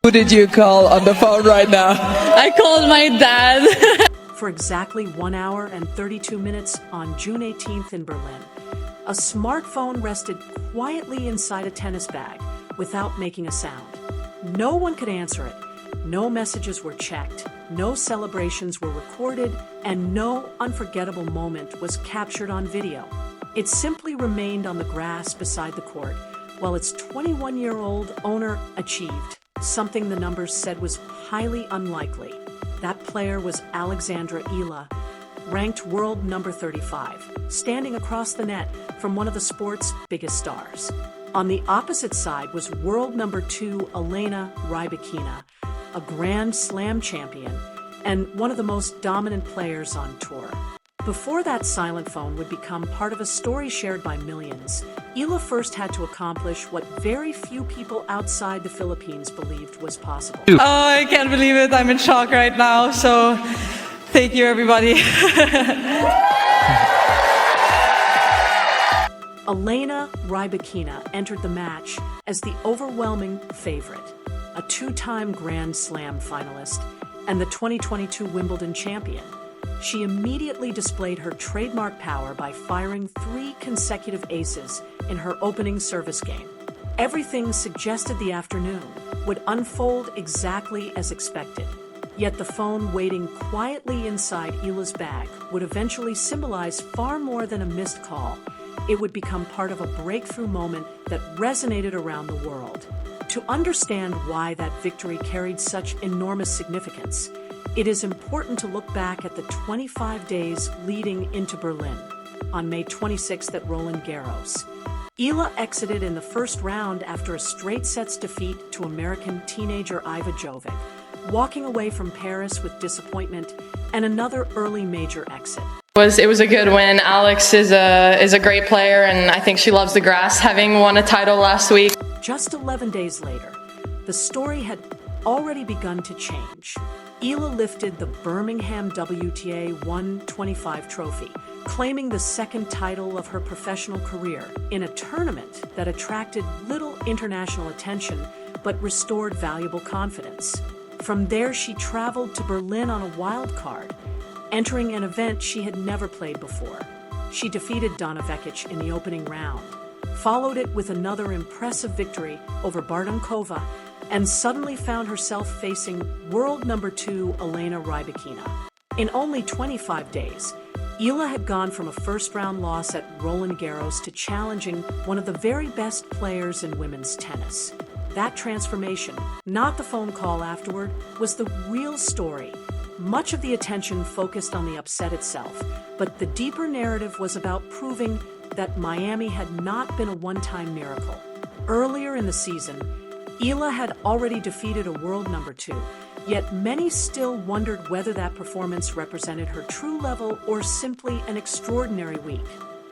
Who did you call on the phone right now? I called my dad. For exactly 1 hour and 32 minutes on June 18th in Berlin, a smartphone rested quietly inside a tennis bag without making a sound. No one could answer it. No messages were checked, no celebrations were recorded, and no unforgettable moment was captured on video. It simply remained on the grass beside the court, while its 21-year-old owner achieved something the numbers said was highly unlikely. That player was Alex Eala, ranked world number 35, standing across the net from one of the sport's biggest stars. On the opposite side was world number 2 Alex Eala, a Grand Slam champion and one of the most dominant players on tour. Before that silent phone would become part of a story shared by millions, Eala first had to accomplish what very few people outside the Philippines believed was possible. Oh, I can't believe it. I'm in shock right now. So thank you, everybody. Alex Eala entered the match as the overwhelming favorite, a 2-time Grand Slam finalist and the 2022 Wimbledon champion. She immediately displayed her trademark power by firing 3 consecutive aces in her opening service game. Everything suggested the afternoon would unfold exactly as expected. Yet the phone waiting quietly inside Eala's bag would eventually symbolize far more than a missed call. It would become part of a breakthrough moment that resonated around the world. To understand why that victory carried such enormous significance, it is important to look back at the 25 days leading into Berlin. On May 26th at Roland Garros, Eala exited in the first round after a straight sets defeat to American teenager Iva Jovic, walking away from Paris with disappointment and another early major exit. It was a good win. Alex is a great player, and I think she loves the grass, having won a title last week. Just 11 days later, the story had already begun to change. Eala lifted the Birmingham WTA 125 trophy, claiming the second title of her professional career in a tournament that attracted little international attention but restored valuable confidence. From there, she traveled to Berlin on a wild card, entering an event she had never played before. She defeated Donna Vekic in the opening round, followed it with another impressive victory over Bardonkova, and suddenly found herself facing world number 2 Alex Eala. In only 25 days, Eala had gone from a first-round loss at Roland Garros to challenging one of the very best players in women's tennis. That transformation, not the phone call afterward, was the real story. Much of the attention focused on the upset itself, but the deeper narrative was about proving that Miami had not been a one-time miracle. Earlier in the season, Eala had already defeated a world number 2, yet many still wondered whether that performance represented her true level or simply an extraordinary week.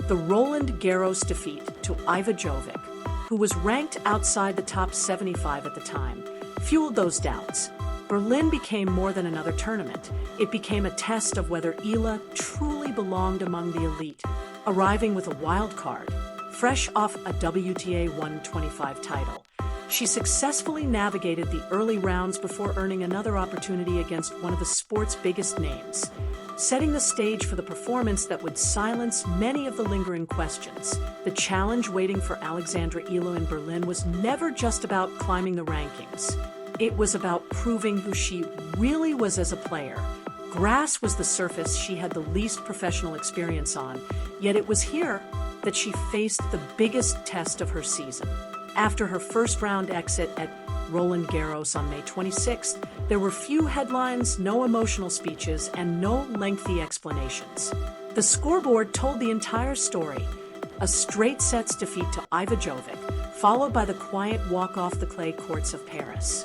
The Roland Garros defeat to Iva Jovic, who was ranked outside the top 75 at the time, fueled those doubts. Berlin became more than another tournament. It became a test of whether Eala truly belonged among the elite, arriving with a wild card, fresh off a WTA 125 title. She successfully navigated the early rounds before earning another opportunity against one of the sport's biggest names, setting the stage for the performance that would silence many of the lingering questions. The challenge waiting for Alex Eala in Berlin was never just about climbing the rankings. It was about proving who she really was as a player. Grass was the surface she had the least professional experience on, yet it was here that she faced the biggest test of her season. After her first-round exit at Roland Garros on May 26th, there were few headlines, no emotional speeches, and no lengthy explanations. The scoreboard told the entire story: a straight sets defeat to Iva Jovic, followed by the quiet walk off the clay courts of Paris.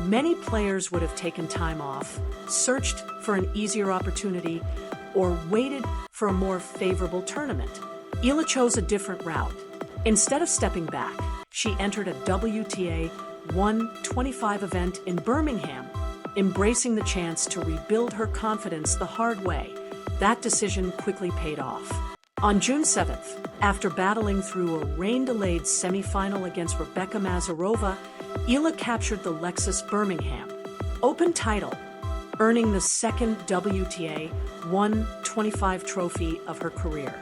Many players would have taken time off, searched for an easier opportunity, or waited for a more favorable tournament. Eala chose a different route. Instead of stepping back, she entered a WTA 125 event in Birmingham, embracing the chance to rebuild her confidence the hard way. That decision quickly paid off. On June 7th, after battling through a rain-delayed semifinal against Rebecca Mazurova, Eala captured the Lexus Birmingham Open title, earning the second WTA 125 trophy of her career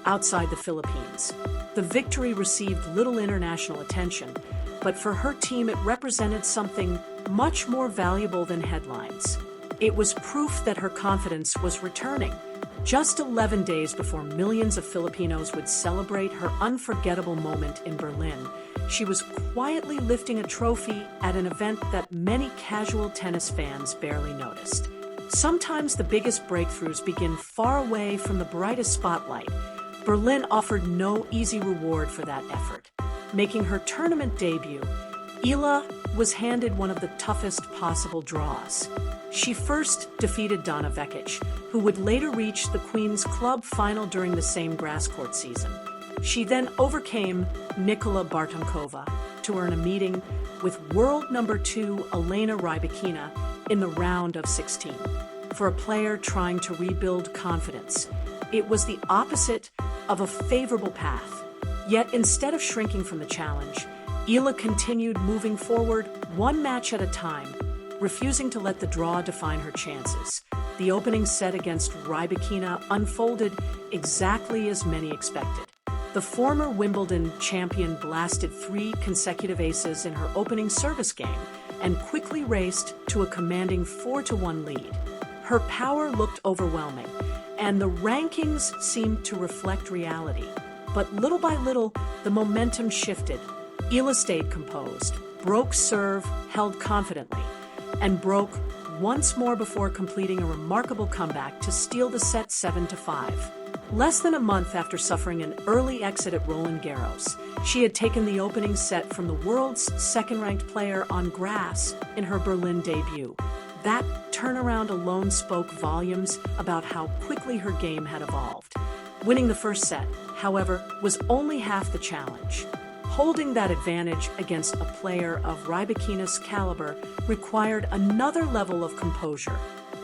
outside the Philippines. The victory received little international attention, but for her team it represented something much more valuable than headlines. It was proof that her confidence was returning. Just 11 days before millions of Filipinos would celebrate her unforgettable moment in Berlin, she was quietly lifting a trophy at an event that many casual tennis fans barely noticed. Sometimes the biggest breakthroughs begin far away from the brightest spotlight. Berlin offered no easy reward for that effort. Making her tournament debut, Eala was handed one of the toughest possible draws. She first defeated Donna Vekic, who would later reach the Queen's Club final during the same grass court season. She then overcame Nicola Bartonkova to earn a meeting with world number 2 Elena Rybakina in the round of 16. For a player trying to rebuild confidence, it was the opposite of a favorable path. Yet instead of shrinking from the challenge, Eala continued moving forward one match at a time, refusing to let the draw define her chances. The opening set against Rybakina unfolded exactly as many expected. The former Wimbledon champion blasted 3 consecutive aces in her opening service game and quickly raced to a commanding 4-1 lead. Her power looked overwhelming, and the rankings seemed to reflect reality. But little by little, the momentum shifted. Eala stayed composed, broke serve, held confidently, and broke once more before completing a remarkable comeback to steal the set 7-5. Less than a month after suffering an early exit at Roland Garros, she had taken the opening set from the world's second-ranked player on grass in her Berlin debut. That turnaround alone spoke volumes about how quickly her game had evolved. Winning the first set, however, was only half the challenge. Holding that advantage against a player of Rybakina's caliber required another level of composure.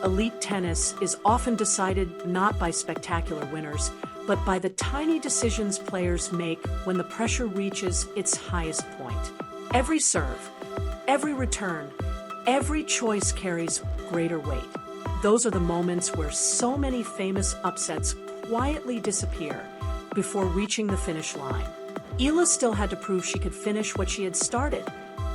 Elite tennis is often decided not by spectacular winners, but by the tiny decisions players make when the pressure reaches its highest point. Every serve, every return, every choice carries greater weight. Those are the moments where so many famous upsets quietly disappear before reaching the finish line. Eala still had to prove she could finish what she had started.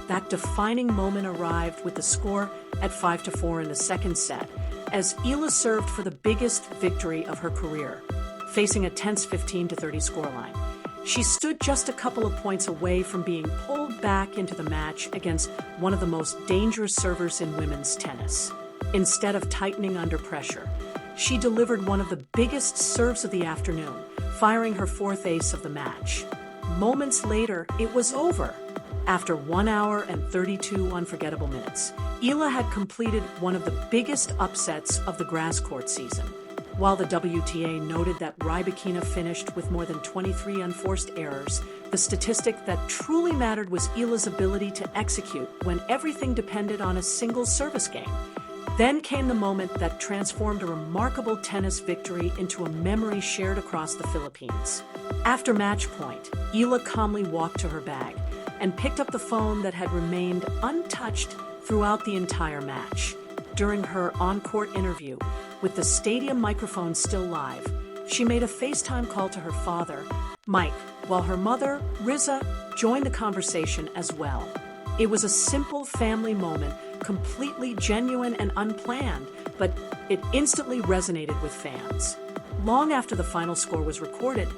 That defining moment arrived with the score at 5-4 in the second set, as Eala served for the biggest victory of her career, facing a tense 15-30 scoreline. She stood just a couple of points away from being pulled back into the match against one of the most dangerous servers in women's tennis. Instead of tightening under pressure, she delivered one of the biggest serves of the afternoon, firing her 4th ace of the match. Moments later, it was over. After 1 hour and 32 unforgettable minutes, Eala had completed one of the biggest upsets of the grass court season. While the WTA noted that Rybakina finished with more than 23 unforced errors, the statistic that truly mattered was Eala's ability to execute when everything depended on a single service game. Then came the moment that transformed a remarkable tennis victory into a memory shared across the Philippines. After match point, Eala calmly walked to her bag and picked up the phone that had remained untouched throughout the entire match. During her on-court interview, with the stadium microphone still live, she made a FaceTime call to her father, Mike, while her mother, Riza, joined the conversation as well. It was a simple family moment, completely genuine and unplanned, but it instantly resonated with fans. Long after the final score was recorded,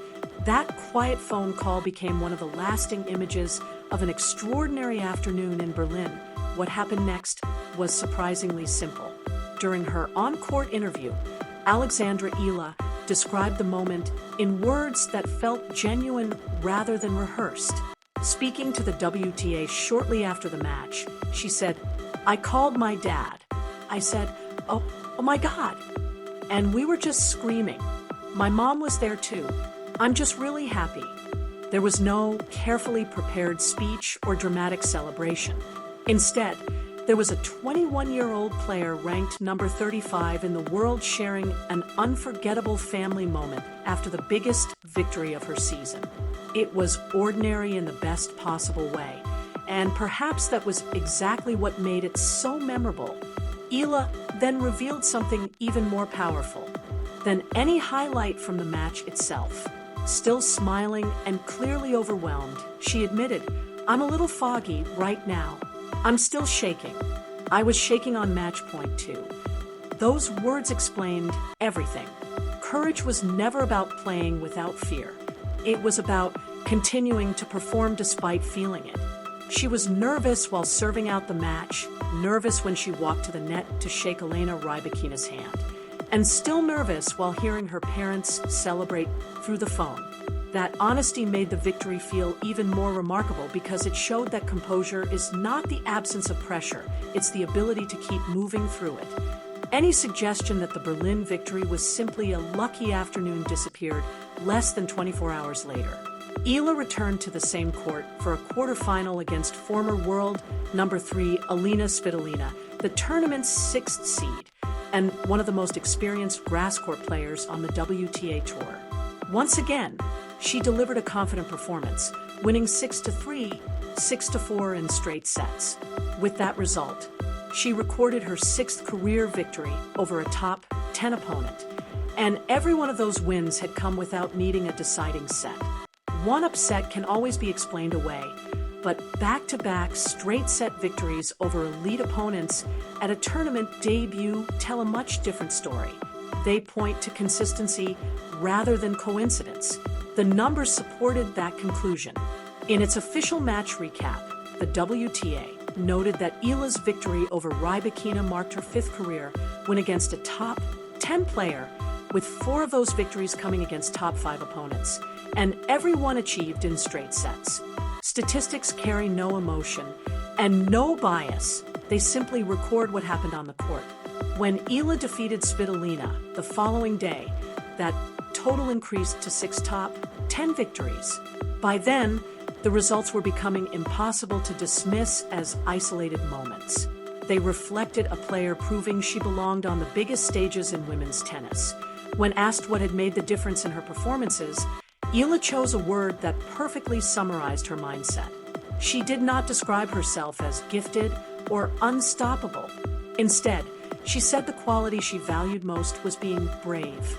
that quiet phone call became one of the lasting images of an extraordinary afternoon in Berlin. What happened next was surprisingly simple. During her on-court interview, Alex Eala described the moment in words that felt genuine rather than rehearsed. Speaking to the WTA shortly after the match, she said, "I called my dad. I said, oh my God." And we were just screaming. My mom was there too. I'm just really happy. There was no carefully prepared speech or dramatic celebration. Instead, there was a 21-year-old player ranked number 35 in the world sharing an unforgettable family moment after the biggest victory of her season. It was ordinary in the best possible way, And perhaps that was exactly what made it so memorable. Eala then revealed something even more powerful than any highlight from the match itself. Still smiling and clearly overwhelmed, she admitted, "I'm a little foggy right now. I'm still shaking. I was shaking on match point too." Those words explained everything. Courage was never about playing without fear. It was about continuing to perform despite feeling it. She was nervous while serving out the match, nervous when she walked to the net to shake Elena Rybakina's hand, and still nervous while hearing her parents celebrate through the phone. That honesty made the victory feel even more remarkable because it showed that composure is not the absence of pressure, it's the ability to keep moving through it. Any suggestion that the Berlin victory was simply a lucky afternoon disappeared less than 24 hours later. Eala returned to the same court for a quarterfinal against former world number 3 Alina Svitolina, the tournament's 6th seed, and one of the most experienced grass court players on the WTA Tour. Once again, she delivered a confident performance, winning 6-3, 6-4 in straight sets. With that result, she recorded her 6th career victory over a top 10 opponent, and every one of those wins had come without needing a deciding set. One upset can always be explained away, but back-to-back straight-set victories over elite opponents at a tournament debut tell a much different story. They point to consistency rather than coincidence. The numbers supported that conclusion. In its official match recap, the WTA noted that Eala's victory over Rybakina marked her 5th career win against a top 10 player, with 4 of those victories coming against top 5 opponents, and every one achieved in straight sets. Statistics carry no emotion and no bias. They simply record what happened on the court. When Eala defeated Svitolina the following day, that total increased to 6 top 10 victories. By then, the results were becoming impossible to dismiss as isolated moments. They reflected a player proving she belonged on the biggest stages in women's tennis. When asked what had made the difference in her performances, Eala chose a word that perfectly summarized her mindset. She did not describe herself as gifted or unstoppable. Instead, she said the quality she valued most was being brave.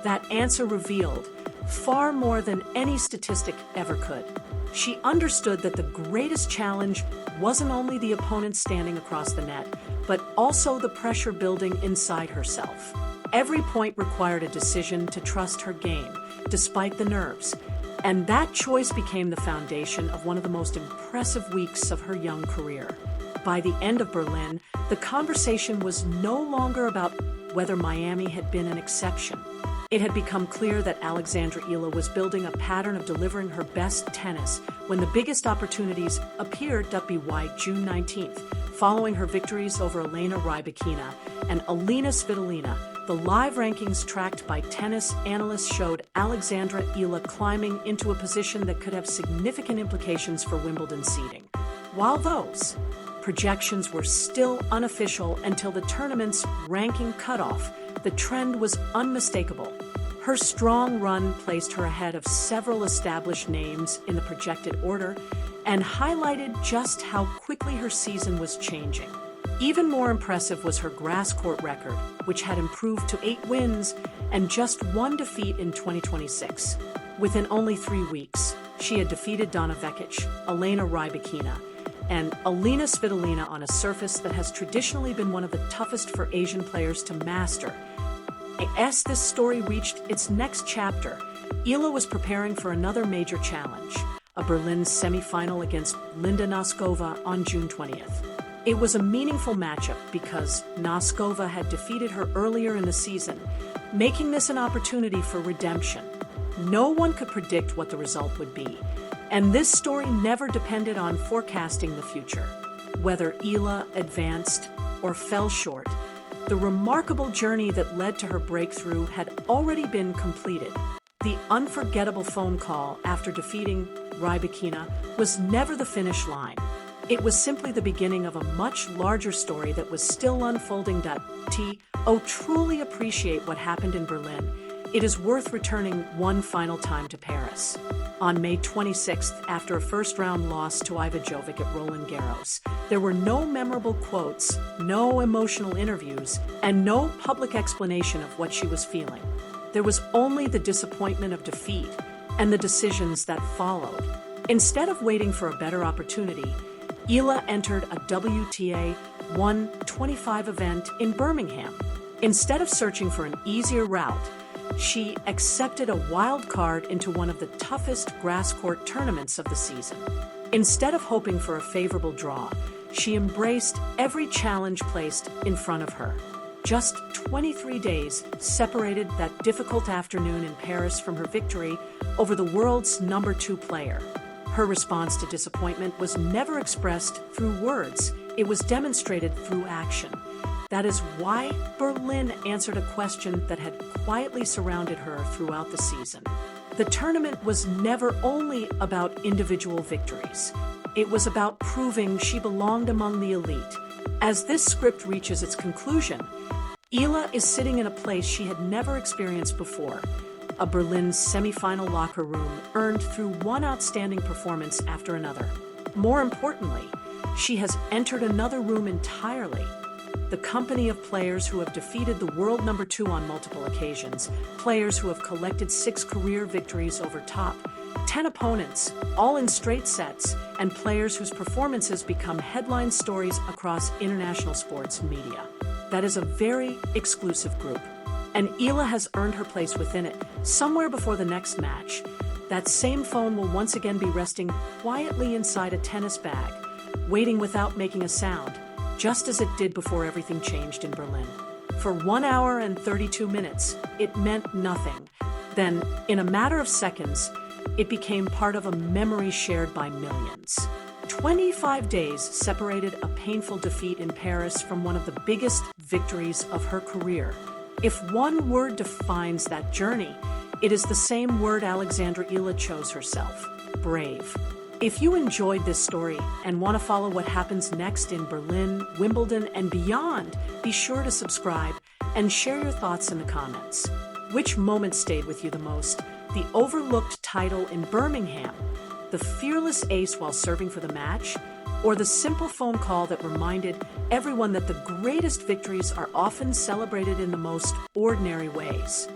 That answer revealed far more than any statistic ever could. She understood that the greatest challenge wasn't only the opponent standing across the net, but also the pressure building inside herself. Every point required a decision to trust her game, despite the nerves. And that choice became the foundation of one of the most impressive weeks of her young career. By the end of Berlin, the conversation was no longer about whether Miami had been an exception. It had become clear that Alexandra Eala was building a pattern of delivering her best tennis when the biggest opportunities appeared WY June 19th, following her victories over Elena Rybakina and Alina Svitolina. The live rankings tracked by tennis analysts showed Alexandra Eala climbing into a position that could have significant implications for Wimbledon seeding. While those projections were still unofficial until the tournament's ranking cutoff, the trend was unmistakable. Her strong run placed her ahead of several established names in the projected order and highlighted just how quickly her season was changing. Even more impressive was her grass court record, which had improved to 8 wins and just 1 defeat in 2026. Within only 3 weeks, she had defeated Donna Vekic, Elena Rybakina, and Alina Svitolina on a surface that has traditionally been one of the toughest for Asian players to master. As this story reached its next chapter, Eala was preparing for another major challenge, a Berlin semifinal against Linda Noskova on June 20th. It was a meaningful matchup because Noskova had defeated her earlier in the season, making this an opportunity for redemption. No one could predict what the result would be, and this story never depended on forecasting the future. Whether Eala advanced or fell short, the remarkable journey that led to her breakthrough had already been completed. The unforgettable phone call after defeating Rybakina was never the finish line. It was simply the beginning of a much larger story that was still unfolding. Truly appreciate what happened in Berlin. It is worth returning one final time to Paris. on May 26th after a first-round loss to Iva Jovic at Roland Garros. There were no memorable quotes, no emotional interviews, and no public explanation of what she was feeling. There was only the disappointment of defeat and the decisions that followed. Instead of waiting for a better opportunity, Eala entered a WTA 125 event in Birmingham. Instead of searching for an easier route, she accepted a wild card into one of the toughest grass court tournaments of the season. Instead of hoping for a favorable draw, she embraced every challenge placed in front of her. Just 23 days separated that difficult afternoon in Paris from her victory over the world's number 2 player. Her response to disappointment was never expressed through words, it was demonstrated through action. That is why Berlin answered a question that had quietly surrounded her throughout the season. The tournament was never only about individual victories. It was about proving she belonged among the elite. As this script reaches its conclusion, Eala is sitting in a place she had never experienced before, a Berlin semifinal locker room earned through one outstanding performance after another. More importantly, she has entered another room entirely, the company of players who have defeated the world number 2 on multiple occasions, players who have collected 6 career victories over top 10 opponents, all in straight sets, and players whose performances become headline stories across international sports media. That is a very exclusive group, and Eala has earned her place within it. Somewhere before the next match, that same phone will once again be resting quietly inside a tennis bag, waiting without making a sound, just as it did before everything changed in Berlin. For 1 hour and 32 minutes, it meant nothing. Then, in a matter of seconds, it became part of a memory shared by millions. 25 days separated a painful defeat in Paris from one of the biggest victories of her career. If one word defines that journey, it is the same word Alexandra Eala chose herself: brave. If you enjoyed this story and want to follow what happens next in Berlin, Wimbledon, and beyond, be sure to subscribe and share your thoughts in the comments. Which moment stayed with you the most? The overlooked title in Birmingham, the fearless ace while serving for the match, or the simple phone call that reminded everyone that the greatest victories are often celebrated in the most ordinary ways?